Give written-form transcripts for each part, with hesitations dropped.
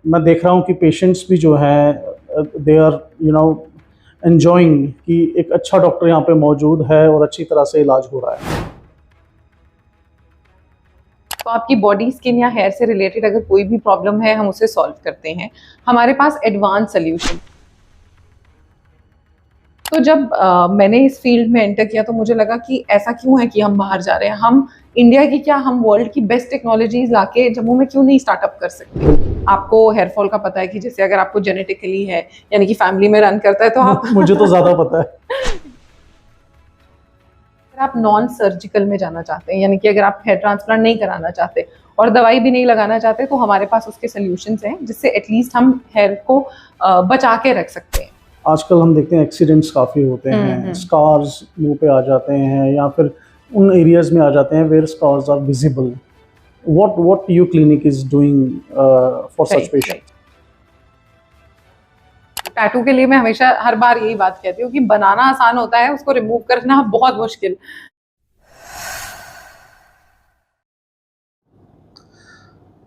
मैं देख रहा हूँ कि पेशेंट्स भी जो हैं दे आर एंजॉइंग कि एक अच्छा डॉक्टर यहाँ पे मौजूद है और अच्छी तरह से इलाज हो रहा है। तो आपकी बॉडी, स्किन या हेयर से रिलेटेड अगर कोई भी प्रॉब्लम है, हम उसे सॉल्व करते हैं। हमारे पास एडवांस सोल्यूशन। तो जब मैंने इस फील्ड में एंटर किया तो मुझे लगा कि ऐसा क्यों है कि हम बाहर जा रहे हैं। हम इंडिया की क्या, हम वर्ल्ड की बेस्ट टेक्नोलॉजीज लाके जम्मू में क्यों नहीं स्टार्टअप कर सकते। आपको हेयरफॉल का पता है कि जैसे अगर आपको जेनेटिकली है, यानी कि फैमिली में रन करता है, तो आप मुझे तो ज़्यादा पता है। अगर आप नॉन सर्जिकल में जाना चाहते हैं, यानी कि अगर आप हेयर ट्रांसप्लांट नहीं कराना चाहते और दवाई भी नहीं लगाना चाहते, तो हमारे पास उसके सोल्यूशंस हैं जिससे एटलीस्ट हम हेयर को बचा के रख सकते हैं। आजकल हम देखते हैं एक्सीडेंट्स काफ़ी होते हैं, स्कार्स मुंह पे आ जाते हैं या फिर उन एरियाज में आ जाते हैं where scars are visible. What your clinic is doing for such patients? Tattoo के लिए मैं हमेशा हर बार यही बात कहती हूँ कि बनाना आसान होता है, उसको रिमूव करना बहुत मुश्किल।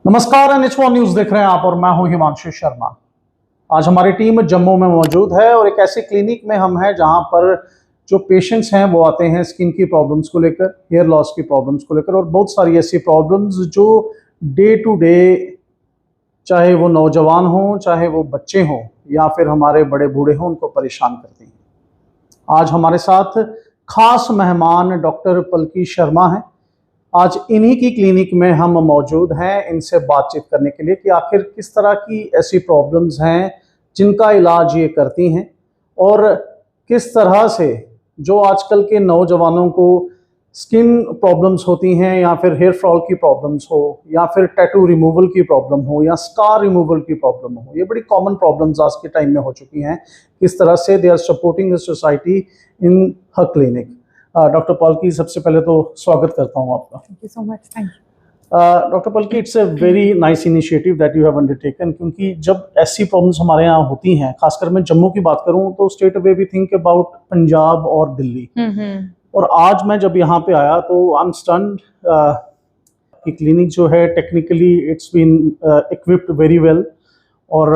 नमस्कार, NH1 न्यूज़ देख रहे हैं आप और मैं हूं हिमांशु शर्मा। आज हमारी टीम जम्मू में मौजूद है और एक ऐसे क्लिनिक में हम हैं जहां पर जो पेशेंट्स हैं वो आते हैं स्किन की प्रॉब्लम्स को लेकर, हेयर लॉस की प्रॉब्लम्स को लेकर और बहुत सारी ऐसी प्रॉब्लम्स जो डे टू डे, चाहे वो नौजवान हों, चाहे वो बच्चे हों या फिर हमारे बड़े बूढ़े हों, उनको परेशान करती हैं। आज हमारे साथ खास मेहमान डॉक्टर पलकी शर्मा हैं। आज इन्हीं की क्लिनिक में हम मौजूद हैं इनसे बातचीत करने के लिए कि आखिर किस तरह की ऐसी प्रॉब्लम्स हैं जिनका इलाज ये करती हैं और किस तरह से जो आजकल के नौजवानों को स्किन प्रॉब्लम्स होती हैं या फिर हेयर फॉल की प्रॉब्लम्स हो या फिर टैटू रिमूवल की प्रॉब्लम हो या स्कार रिमूवल की प्रॉब्लम हो, ये बड़ी कॉमन प्रॉब्लम्स आज के टाइम में हो चुकी हैं। किस तरह से they are supporting the society in her clinic. Doctor Palki, सबसे पहले तो स्वागत करता हूँ आपका। Thank you so much. Thank you doctor Palki, it's a very nice initiative that you have undertaken, क्योंकि जब ऐसी प्रॉब्लम्स हमारे यहाँ होती हैं, खासकर मैं जम्मू की बात करूँ तो straight away we think about Punjab और दिल्ली। और आज मैं जब यहाँ पे आया तो आई एम स्टन्ड कि क्लिनिक जो है technically it's been equipped very well और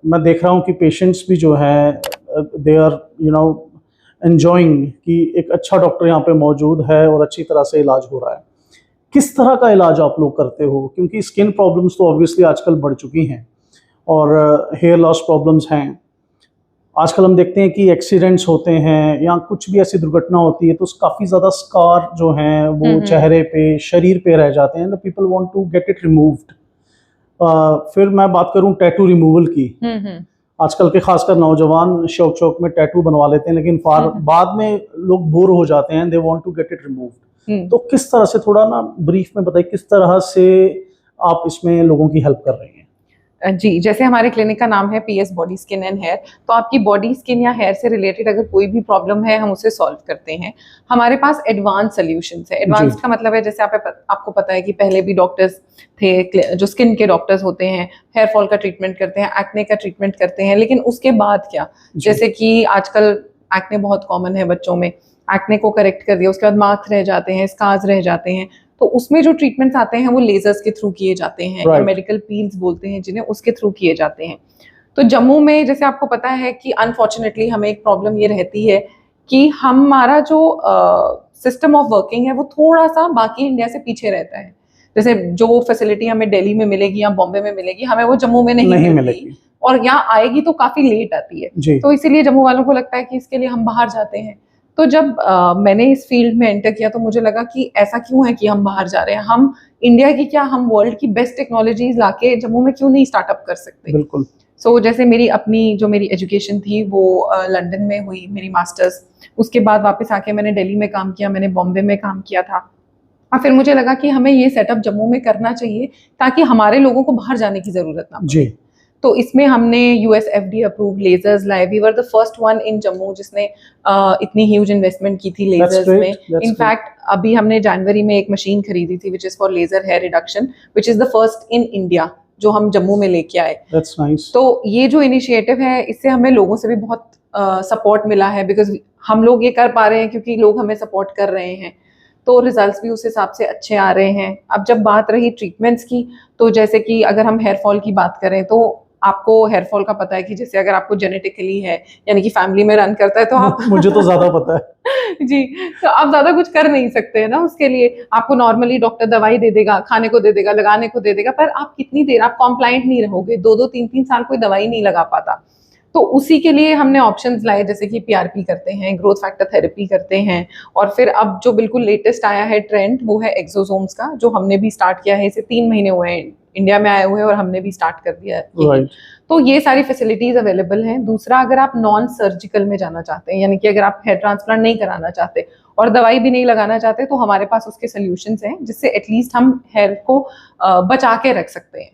मैं देख रहा हूँ कि पेशेंट्स भी जो हैं दे आर एंजॉइंग कि एक अच्छा डॉक्टर यहाँ पे मौजूद है और अच्छी तरह से इलाज हो रहा है। किस तरह का इलाज आप लोग करते हो? क्योंकि स्किन प्रॉब्लम्स तो ऑब्वियसली आजकल बढ़ चुकी हैं और हेयर लॉस प्रॉब्लम्स हैं। आजकल हम देखते हैं कि एक्सीडेंट्स होते हैं या कुछ भी ऐसी दुर्घटना होती है तो काफ़ी ज़्यादा स्कार जो हैं वो चेहरे पे, शरीर पे रह जाते हैं। People want to get it removed. फिर मैं बात करूं टैटू रिमूवल की, आजकल के खासकर नौजवान शौक शौक में टैटू बनवा लेते हैं, लेकिन बाद में लोग बोर हो जाते हैं, they want to get it removed. तो किस तरह से, थोड़ा ना ब्रीफ में बताइए, किस तरह से आप इसमें लोगों की हेल्प कर रही हैं? जी, जैसे हमारे क्लिनिक का नाम है PS body skin and hair, तो आपकी बॉडी, स्किन या हेयर से रिलेटेड अगर कोई भी प्रॉब्लम है, हम उसे सॉल्व करते हैं। हमारे पास एडवांस सॉल्यूशंस है। एडवांस का मतलब है जैसे आपको पता है कि पहले भी डॉक्टर्स थे जो स्किन के डॉक्टर्स होते हैं, हेयर फॉल का ट्रीटमेंट करते हैं, एक्ने का ट्रीटमेंट करते हैं, लेकिन उसके बाद क्या, जैसे कि आजकल एक्ने बहुत कॉमन है बच्चों में, एक्ने को करेक्ट कर दिया, उसके बाद मार्क्स रह जाते हैं, स्कार्स रह जाते हैं, तो उसमें जो ट्रीटमेंट्स आते हैं वो लेजर्स के थ्रू किए जाते हैं, या मेडिकल पील्स बोलते हैं जिन्हें, उसके थ्रू किए जाते हैं। तो जम्मू में जैसे आपको पता है कि अनफॉर्चुनेटली हमें एक प्रॉब्लम ये रहती है कि हमारा जो सिस्टम ऑफ वर्किंग है वो थोड़ा सा बाकी इंडिया से पीछे रहता है। जैसे जो फैसिलिटी हमें दिल्ली में मिलेगी या बॉम्बे में मिलेगी, हमें वो जम्मू में नहीं मिलेगी, और यहाँ आएगी तो काफी लेट आती है। तो इसीलिए जम्मू वालों को लगता है कि इसके लिए हम बाहर जाते हैं। तो जब मैंने इस फील्ड में एंटर किया तो मुझे लगा कि ऐसा क्यों है कि हम बाहर जा रहे हैं। हम इंडिया की क्या, हम वर्ल्ड की बेस्ट टेक्नोलॉजीज लाके जम्मू में क्यों नहीं स्टार्टअप कर सकते। बिल्कुल। सो जैसे मेरी एजुकेशन थी वो लंदन में हुई, मेरी मास्टर्स। उसके बाद वापस आके मैंने दिल्ली में काम किया, मैंने बॉम्बे में काम किया था, और फिर मुझे लगा कि हमें ये सेटअप जम्मू में करना चाहिए ताकि हमारे लोगों को बाहर जाने की जरूरत ना पड़े। तो इसमें हमने USFDA अप्रूव्ड लेजर्स लाए। We were the first one in Jammu जिसने इतनी ह्यूज इन्वेस्टमेंट की थी लेजर्स में। इनफैक्ट अभी हमने जनवरी में एक मशीन खरीदी थी which is for laser hair reduction, which is the first in India जो हम जम्मू में लेके आए। That's nice. तो ये जो इनिशिएटिव है इससे हमें लोगों से भी बहुत सपोर्ट मिला है, बिकॉज हम लोग ये कर पा रहे हैं क्योंकि लोग हमें सपोर्ट कर रहे हैं, तो रिजल्ट्स भी उस हिसाब से अच्छे आ रहे हैं। अब जब बात रही ट्रीटमेंट्स की, तो जैसे कि अगर हम हेयर फॉल की बात करें तो आपको हेयर फॉल का पता है कि जैसे अगर आपको जेनेटिकली है यानी कि फैमिली में रन करता है तो आप मुझे तो ज्यादा पता है। जी, तो आप ज्यादा कुछ कर नहीं सकते हैं ना उसके लिए। आपको नॉर्मली डॉक्टर दवाई दे देगा, खाने को दे देगा, लगाने को दे देगा, पर आप कितनी देर आप कॉम्प्लाइंट नहीं रहोगे, 2-2 3-3 साल कोई दवाई नहीं लगा पाता। तो उसी के लिए हमने ऑप्शंस लाए, जैसे कि पीआरपी करते हैं, ग्रोथ फैक्टर थेरेपी करते हैं, और फिर अब जो बिल्कुल लेटेस्ट आया है ट्रेंड वो है एक्सोसोम्स का, जो हमने भी स्टार्ट किया है। इसे 3 महीने हुए हैं इंडिया में आए हुए हैं और हमने भी स्टार्ट कर दिया है। Right. तो ये सारी फैसिलिटीज अवेलेबल हैं। दूसरा, अगर आप नॉन सर्जिकल में जाना चाहते हैं, यानी कि अगर आप हेयर ट्रांसप्लांट नहीं कराना चाहते और दवाई भी नहीं लगाना चाहते, तो हमारे पास उसके सोल्यूशंस हैं जिससे एटलीस्ट हम हेयर को बचा के रख सकते हैं।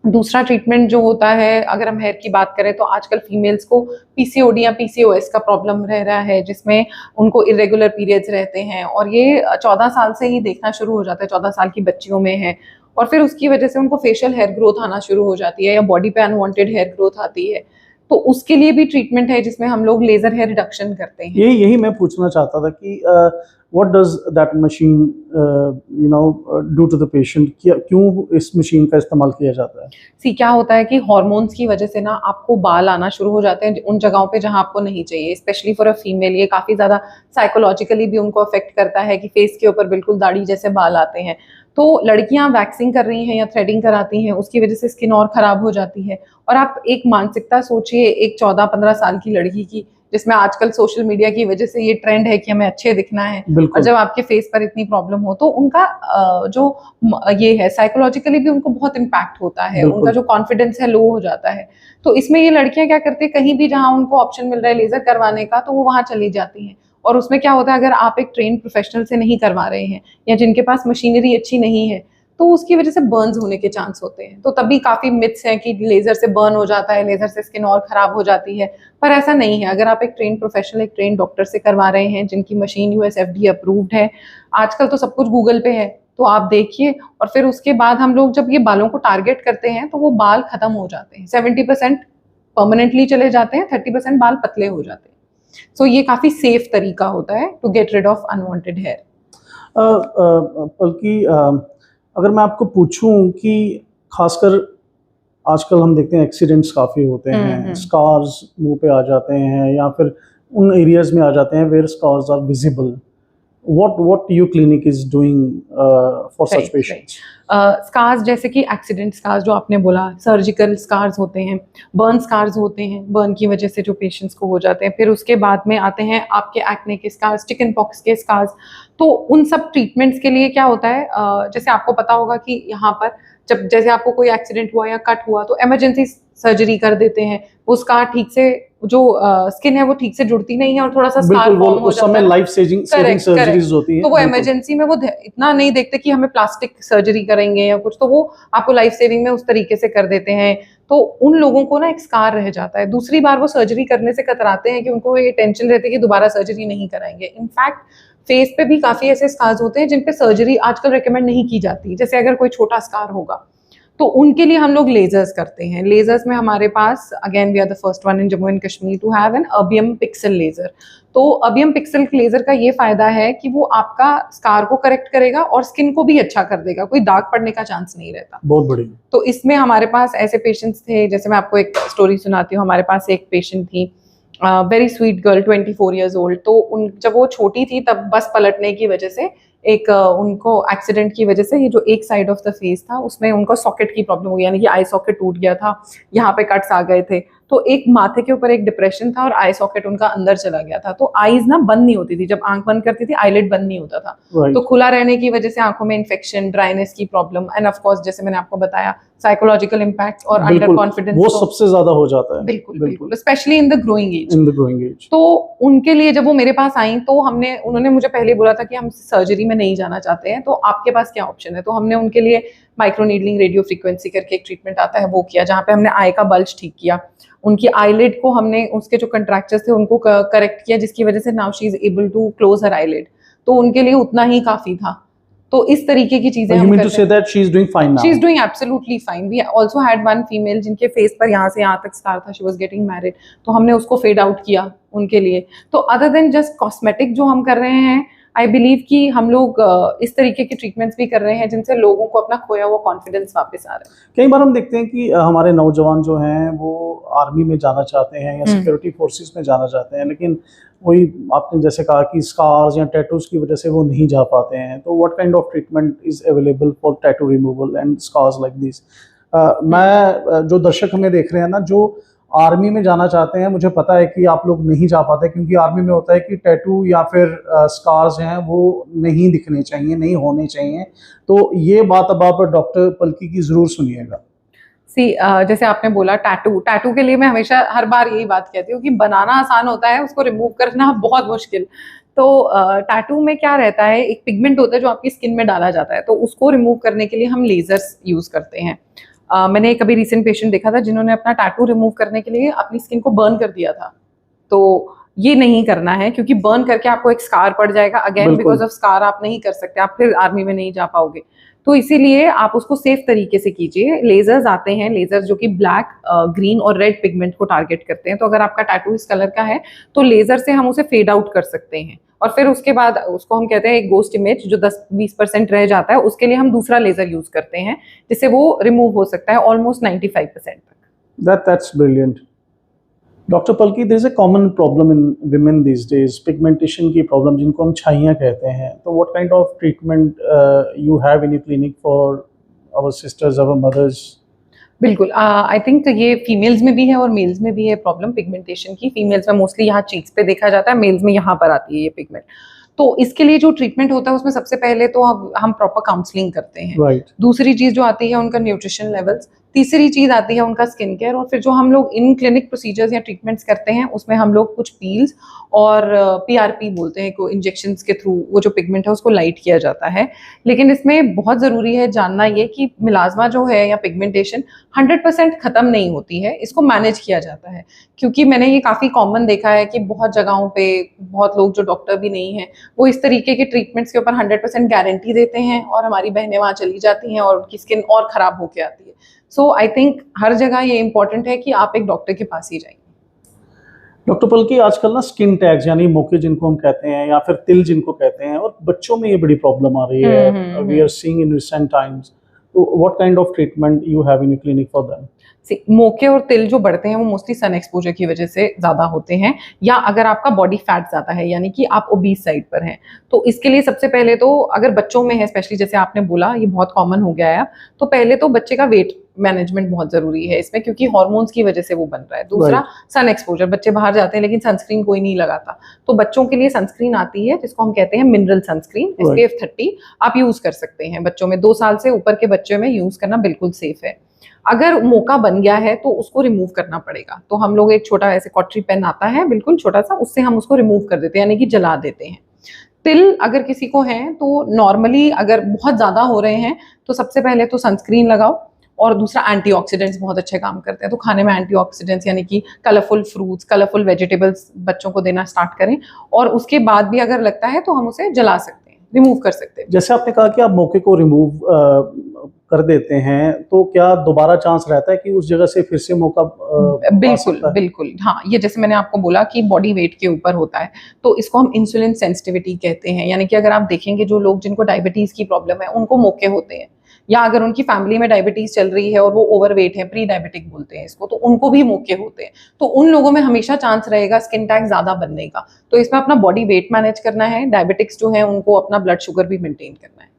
दूसरा ट्रीटमेंट जो होता है, अगर हम हेयर की बात करें तो आजकल फीमेल्स को पीसीओडी या पीसीओएस का प्रॉब्लम रह रहा है, जिसमें उनको इरेगुलर पीरियड्स रहते हैं, और ये 14 साल से ही देखना शुरू हो जाता है, 14 साल की बच्चियों में है, और फिर उसकी वजह से उनको फेशियल हेयर ग्रोथ आना शुरू हो जाती है या बॉडी पे अनवांटेड हेयर ग्रोथ आती है। तो उसके लिए भी ट्रीटमेंट है जिसमें हम लोग लेजर हेयर रिडक्शन करते हैं। यही मैं पूछना चाहता था कि what does that machine do to the patient, क्यों इस मशीन का इस्तेमाल किया जाता है? क्या होता है कि हॉर्मोन्स की वजह से ना आपको बाल आना शुरू हो जाते हैं उन जगहों पे जहां आपको नहीं चाहिए, स्पेशली फॉर अ फीमेल। ये काफी ज्यादा साइकोलॉजिकली भी उनको अफेक्ट करता है कि फेस के ऊपर बिल्कुल दाढ़ी जैसे बाल आते हैं। तो लड़कियां वैक्सिंग कर रही हैं या थ्रेडिंग कराती हैं, उसकी वजह से स्किन और खराब हो जाती है। और आप एक मानसिकता सोचिए एक 14-15 साल की लड़की की, जिसमें आजकल सोशल मीडिया की वजह से ये ट्रेंड है कि हमें अच्छे दिखना है, और जब आपके फेस पर इतनी प्रॉब्लम हो तो उनका ये है साइकोलॉजिकली भी उनको बहुत इम्पैक्ट होता है, उनका जो कॉन्फिडेंस है लो हो जाता है। तो इसमें ये लड़कियां क्या करती है, कहीं भी जहां उनको ऑप्शन मिल रहा है लेजर करवाने का तो वो वहां चली जाती हैं। और उसमें क्या होता है, अगर आप एक ट्रेन प्रोफेशनल से नहीं करवा रहे हैं या जिनके पास मशीनरी अच्छी नहीं है, तो उसकी वजह से बर्न्स होने के चांस होते हैं। तो तभी काफी मिथ्स हैं कि लेजर से बर्न हो जाता है, लेजर से स्किन और खराब हो जाती है, पर ऐसा नहीं है। अगर आप एक ट्रेन प्रोफेशनल, एक ट्रेन डॉक्टर से करवा रहे हैं जिनकी मशीन यूएसएफडी अप्रूव्ड है, आजकल तो सब कुछ गूगल पे है, तो आप देखिए। और फिर उसके बाद हम लोग जब ये बालों को टारगेट करते हैं तो वो बाल खत्म हो जाते हैं, 70% परमानेंटली चले जाते हैं, 30% बाल पतले हो जाते हैं। सो ये काफी सेफ तरीका होता है to get rid of unwanted hair. बल्कि अगर मैं आपको पूछूं कि खासकर आजकल हम देखते हैं एक्सीडेंट्स काफ़ी होते हैं, स्कार्स मुंह पे आ जाते हैं या फिर उन एरियाज में आ जाते हैं where scars are visible, what your clinic is doing for such patients? Scars जैसे कि एक्सीडेंट स्कार्स जो आपने बोला, सर्जिकल स्कार्स होते हैं, बर्न स्कार्स होते हैं, बर्न की वजह से जो पेशेंट्स को हो जाते हैं। फिर उसके बाद में आते हैं आपके एक्ने के स्कार्स, चिकन पॉक्स के स्कार्स। तो उन सब ट्रीटमेंट्स के लिए क्या होता है, जैसे आपको पता होगा कि यहाँ पर जब जैसे आपको कोई एक्सीडेंट हुआ या कट हुआ तो इमरजेंसी सर्जरी कर देते हैं, वो स्कार ठीक से जो स्किन है वो ठीक से जुड़ती नहीं है और थोड़ा सा स्कार फॉर्म हो जाता है। लाइफ सेविंग सर्जरीज होती है, तो वो इमरजेंसी में वो इतना नहीं देखते कि हमें प्लास्टिक सर्जरी करेंगे या कुछ, तो वो आपको लाइफ सेविंग में उस तरीके से कर देते हैं। तो उन लोगों को ना एक स्कार रह जाता है, दूसरी बार वो सर्जरी करने से कतराते हैं कि उनको ये टेंशन रहती है कि दोबारा सर्जरी नहीं कराएंगे। इनफैक्ट फेस पे भी काफी ऐसे स्कार्स होते हैं जिन पे सर्जरी आजकल रिकमेंड नहीं की जाती। जैसे अगर कोई छोटा स्कार होगा तो उनके लिए हम लोग लेजर्स करते हैं। लेजर्स में हमारे पास again we are the first one in Jammu and Kashmir to have an erbium pixel laser. तो अर्बियम पिक्सल लेजर का ये फायदा है कि वो आपका स्कार को करेक्ट करेगा और स्किन को भी अच्छा कर देगा, कोई दाग पड़ने का चांस नहीं रहता। बहुत बढ़िया। तो इसमें हमारे पास ऐसे पेशेंट्स थे, जैसे मैं आपको एक स्टोरी सुनाती हूँ। हमारे पास एक पेशेंट थी, very sweet girl, 24 years old. तो जब वो छोटी थी तब बस पलटने की वजह से एक उनको एक्सीडेंट की वजह से ये जो एक साइड ऑफ द फेस था उसमें उनको सॉकेट की प्रॉब्लम हुई, यानी कि आई सॉकेट टूट गया था, यहाँ पे कट्स आ गए थे। तो एक माथे के ऊपर एक डिप्रेशन था और आई सॉकेट उनका अंदर चला गया था। तो आईज ना बंद नहीं होती थी, जब आंख बंद करती थी आईलिड बंद नहीं होता था। तो खुला रहने की वजह से आंखों में इन्फेक्शन, ड्राइनेस की प्रॉब्लम, एंड ऑफ कोर्स जैसे मैंने आपको बताया साइकोलॉजिकल इम्पैक्ट और अंडर कॉन्फिडेंस, वो सबसे ज्यादा हो जाता है। बिल्कुल, specially in the growing age. तो उनके लिए जब वो मेरे पास आई तो उन्होंने मुझे पहले बोला था कि हम सर्जरी में नहीं जाना चाहते हैं, तो आपके पास क्या ऑप्शन है। तो हमने उनके लिए माइक्रोनीडलिंग रेडियो फ्रीक्वेंसी करके एक ट्रीटमेंट आता है वो किया, जहाँ पे हमने आई का बल्ज ठीक किया, उनकी आईलिड को हमने उसके जो कंट्रैक्चर्स थे उनको करेक्ट किया, जिसकी वजह से now she is able to close her eyelid. तो उनके लिए उतना ही काफी था। तो इस तरीके की चीजें हम to say that she is doing fine now? She is doing absolutely fine. We also had one female जिनके फेस पर यहाँ से यहाँ तक स्कार था, she was getting married, तो हमने उसको फेड आउट किया उनके लिए। तो अदर देन जस्ट कॉस्मेटिक जो हम कर रहे हैं, आई बिलीव कि हम लोग इस तरीके के ट्रीटमेंट्स भी कर रहे हैं जिनसे लोगों को अपना खोया हुआ कॉन्फिडेंस वापस आ रहा है। कई बार हम देखते हैं कि हमारे नौजवान जो हैं वो आर्मी में जाना चाहते हैं या सिक्योरिटी फोर्सेस में जाना चाहते हैं, लेकिन वही आपने जैसे कहा कि स्कार्स या टैटूज की वजह से वो नहीं जा पाते हैं, तो what kind of treatment is available for tattoo removal and scars like this? मैं जो दर्शक हमें देख रहे हैं ना, जो आर्मी में जाना चाहते हैं, मुझे पता है कि आप लोग नहीं जा पाते क्योंकि आर्मी में होता है कि टैटू या फिर स्कार्स हैं वो नहीं दिखने चाहिए, नहीं होने चाहिए। तो ये बात अब आप डॉक्टर पलकी की ज़रूर सुनिएगा। जैसे आपने बोला टैटू के लिए मैं हमेशा हर बार यही बात कहती हूँ कि बनाना आसान होता है, उसको रिमूव करना बहुत मुश्किल। तो टैटू में क्या रहता है, एक पिगमेंट होता है जो आपकी स्किन में डाला जाता है, तो उसको रिमूव करने के लिए हम लेजर्स यूज करते हैं। मैंने कभी रिसेंट पेशेंट देखा था जिन्होंने अपना टैटू रिमूव करने के लिए अपनी स्किन को बर्न कर दिया था। तो ये नहीं करना है क्योंकि बर्न करके आपको एक स्कार पड़ जाएगा, अगेन बिकॉज ऑफ स्कार आप नहीं कर सकते, आप फिर आर्मी में नहीं जा पाओगे। तो इसीलिए आप उसको सेफ तरीके से कीजिए। लेजर्स आते हैं, लेजर्स जो कि ब्लैक, ग्रीन और रेड पिगमेंट को टारगेट करते हैं। तो अगर आपका टैटू इस कलर का है तो लेजर से हम उसे फेड आउट कर सकते हैं, और फिर उसके बाद उसको हम कहते हैं एक गोस्ट इमेज, जो 10-20% रह जाता है उसके लिए हम दूसरा लेजर यूज करते हैं जिससे वो रिमूव हो सकता है ऑलमोस्ट 95% तक। That's brilliant. Doctor Palki, there is a common problem in women these days, pigmentation की प्रॉब्लम जिनको हम छाइयाँ कहते हैं। तो what kind of treatment you have in clinic for our sisters, our mothers? बिल्कुल, आई थिंक ये फीमेल्स में भी है और मेल्स में भी है प्रॉब्लम पिगमेंटेशन की। फीमेल्स में मोस्टली यहाँ चीक्स पे देखा जाता है, मेल्स में यहाँ पर आती है ये पिगमेंट। तो इसके लिए जो ट्रीटमेंट होता है उसमें सबसे पहले तो हम प्रॉपर काउंसलिंग करते हैं। Right. दूसरी चीज जो आती है उनका न्यूट्रिशन लेवल्स, तीसरी चीज आती है उनका स्किन केयर, और फिर जो हम लोग इन क्लिनिक प्रोसीजर्स या ट्रीटमेंट्स करते हैं उसमें हम लोग कुछ पील्स और पीआरपी बोलते हैं को इंजेक्शंस के थ्रू वो जो पिगमेंट है उसको लाइट किया जाता है। लेकिन इसमें बहुत ज़रूरी है जानना ये कि मिलाजमा जो है या पिगमेंटेशन 100% ख़त्म नहीं होती है, इसको मैनेज किया जाता है। क्योंकि मैंने ये काफ़ी कॉमन देखा है कि बहुत जगहों पे बहुत लोग जो डॉक्टर भी नहीं हैं वो इस तरीके के ट्रीटमेंट्स के ऊपर 100% गारंटी देते हैं और हमारी बहनें वहाँ चली जाती हैं और उनकी स्किन और ख़राब होके आती है। सो आई थिंक हर जगह ये इंपॉर्टेंट है कि आप एक डॉक्टर के पास ही जाइए। डॉक्टर पलकी, आजकल ना स्किन टैग्स यानी मोके जिनको हम कहते हैं या फिर तिल जिनको कहते हैं, और बच्चों में ये बड़ी प्रॉब्लम आ रही है, we are seeing in recent times. तो what kind of treatment you have in clinic for them? मोके और तिल जो बढ़ते हैं वो मोस्टली सन एक्सपोजर की वजह से ज़्यादा होते हैं, या अगर आपका बॉडी फैट ज़्यादा है यानी कि आप ओबीस साइड पर हैं। तो इसके लिए सबसे पहले तो अगर बच्चों में है स्पेशली, जैसे आपने बोला ये बहुत कॉमन हो गया है, तो पहले तो बच्चे का वेट मैनेजमेंट बहुत ज़रूरी है इसमें, क्योंकि हार्मोन्स की वजह से वो बन रहा है। दूसरा सन एक्सपोजर, बच्चे बाहर जाते हैं लेकिन सनस्क्रीन कोई नहीं लगाता, तो बच्चों के लिए सनस्क्रीन आती है जिसको हम कहते हैं मिनरल सनस्क्रीन, SPF 30 आप यूज़ कर सकते हैं। बच्चों में 2 साल से ऊपर के बच्चों में यूज़ करना बिल्कुल सेफ है। अगर मोका बन गया है तो उसको रिमूव करना पड़ेगा, तो हम लोग एक छोटा ऐसे कॉटरी पेन आता है बिल्कुल छोटा सा, उससे हम उसको रिमूव कर देते हैं यानी कि जला देते हैं। तिल अगर किसी को है तो नॉर्मली अगर बहुत ज़्यादा हो रहे हैं तो सबसे पहले तो सनस्क्रीन लगाओ, और दूसरा एंटीऑक्सीडेंट्स बहुत अच्छे काम करते हैं। तो खाने में एंटीऑक्सीडेंट्स यानी कि कलरफुल फ्रूट्स, कलरफुल वेजिटेबल्स बच्चों को देना स्टार्ट करें, और उसके बाद भी अगर लगता है तो हम उसे जला सकते हैं, रिमूव कर सकते हैं। जैसे आपने कहा कि आप मोके को रिमूव कर देते हैं, तो क्या दोबारा चांस रहता है कि उस जगह से फिर से मौका बिल्कुल बिल्कुल, हाँ। ये जैसे मैंने आपको बोला कि बॉडी वेट के ऊपर होता है, तो इसको हम इंसुलिन सेंसिटिविटी कहते हैं। यानी कि अगर आप देखेंगे जो लोग जिनको डायबिटीज की प्रॉब्लम है उनको मोके होते हैं, या अगर उनकी फैमिली में डायबिटीज चल रही है और वो ओवरवेट है, प्री डायबिटिक बोलते हैं इसको, तो उनको भी मोके होते हैं। तो उन लोगों में हमेशा चांस रहेगा स्किन टैग ज्यादा बनने का। तो इसमें अपना बॉडी वेट मैनेज करना है, डायबिटिक्स जो है उनको अपना ब्लड शुगर भी मेंटेन करना है।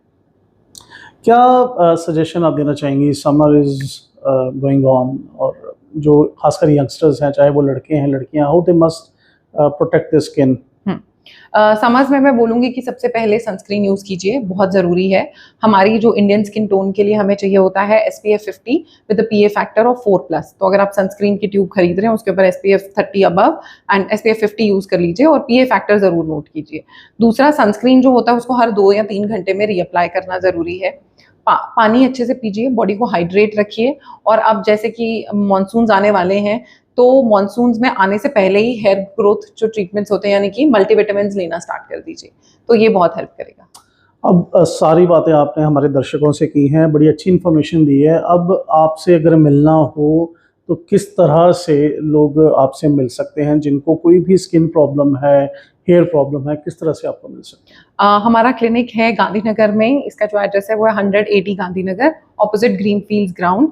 क्या सजेशन आप देना चाहेंगी? समर इज गोइंग ऑन, और जो खासकर यंगस्टर्स हैं, चाहे वो लड़के हैं लड़कियां, how they must protect the skin? समझ में मैं बोलूंगी कि सबसे पहले सनस्क्रीन यूज कीजिए, बहुत जरूरी है। हमारी जो इंडियन स्किन टोन के लिए हमें चाहिए होता है SPF 50 with PA factor of 4+। तो अगर आप सनस्क्रीन की ट्यूब खरीद रहे हैं उसके ऊपर SPF 30 above and SPF 50 use कर लीजिए, और PA फैक्टर जरूर नोट कीजिए। दूसरा, सनस्क्रीन जो होता है उसको हर 2 या 3 घंटे में रीअप्लाई करना जरूरी है। पानी अच्छे से पीजिए, बॉडी को हाइड्रेट रखिए। और अब जैसे कि मानसून आने वाले हैं, तो मानसून में आने से पहले ही हेयर ग्रोथ जो ट्रीटमेंट्स होते हैं यानी कि मल्टीविटामिन्स लेना स्टार्ट कर दीजिए, तो ये बहुत हेल्प करेगा। अब सारी बातें आपने हमारे दर्शकों से की हैं, बड़ी अच्छी इन्फॉर्मेशन दी है। अब आपसे अगर मिलना हो तो किस तरह से लोग आपसे मिल सकते हैं, जिनको कोई भी स्किन प्रॉब्लम है, हेयर प्रॉब्लम है, किस तरह से आपको मिल सकते हैं? हमारा क्लिनिक है गांधीनगर में, इसका जो एड्रेस है वो है 180 Gandhinagar, opposite green fields ground.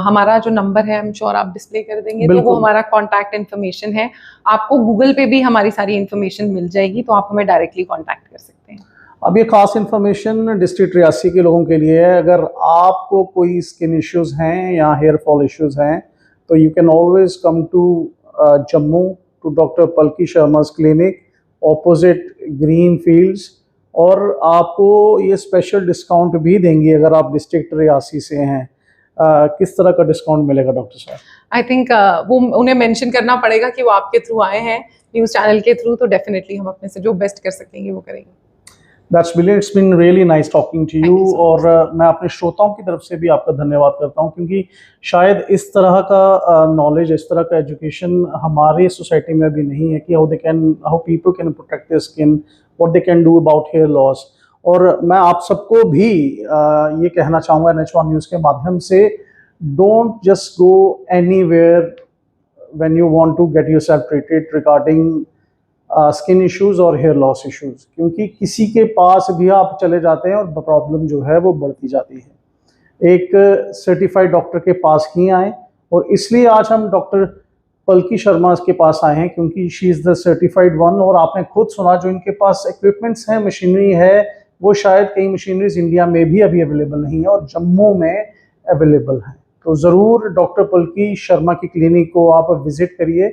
हमारा जो नंबर है, आई एम श्योर आप डिस्प्ले कर देंगे, तो वो बिल्कुल। हमारा कॉन्टैक्ट इन्फॉर्मेशन है। आपको गूगल पे भी हमारी सारी इन्फॉर्मेशन मिल जाएगी, तो आप हमें डायरेक्टली कॉन्टैक्ट कर सकते हैं। अब ये खास इन्फॉर्मेशन डिस्ट्रिक्ट रियासी के लोगों के लिए है। अगर आपको कोई स्किन इश्यूज हैं या हेयर फॉल इश्यूज हैं, तो you can always come to Jammu to doctor Palki Sharma's clinic opposite green fields, और आपको ये स्पेशल डिस्काउंट भी देंगे अगर आप डिस्ट्रिक्ट रियासी से हैं। किस तरह का डिस्काउंट मिलेगा डॉक्टर साहब? आई थिंक वो उन्हें मेंशन करना पड़ेगा कि वो आपके थ्रू आए हैं, न्यूज़ चैनल के थ्रू, तो डेफिनेटली हम अपने से जो बेस्ट कर सकेंगे वो करेंगे। That's brilliant, it's been really nice talking to Thank you. you so much. और मैं अपने श्रोताओं की तरफ से भी आपका धन्यवाद करता हूं, क्योंकि शायद इस तरह का नॉलेज, इस तरह का एजुकेशन हमारे सोसाइटी में भी नहीं है कि how people can protect their skin, what they can do about hair loss. और मैं आप सबको भी ये कहना चाहूँगा NH1 न्यूज़ के माध्यम से, don't just go anywhere when you want to get yourself treated regarding skin issues और हेयर लॉस इश्यूज, क्योंकि किसी के पास भी आप चले जाते हैं और प्रॉब्लम जो है वो बढ़ती जाती है। एक सर्टिफाइड डॉक्टर के पास ही आए, और इसलिए आज हम डॉक्टर पलकी शर्मा के पास आए हैं, क्योंकि she is the certified one. और आपने खुद सुना, जो इनके पास इक्विपमेंट्स हैं, मशीनरी है, वो शायद कई मशीनरीज इंडिया में भी अभी अवेलेबल नहीं है और जम्मू में अवेलेबल है। तो ज़रूर डॉक्टर पलकी शर्मा की क्लिनिक को आप विजिट करिए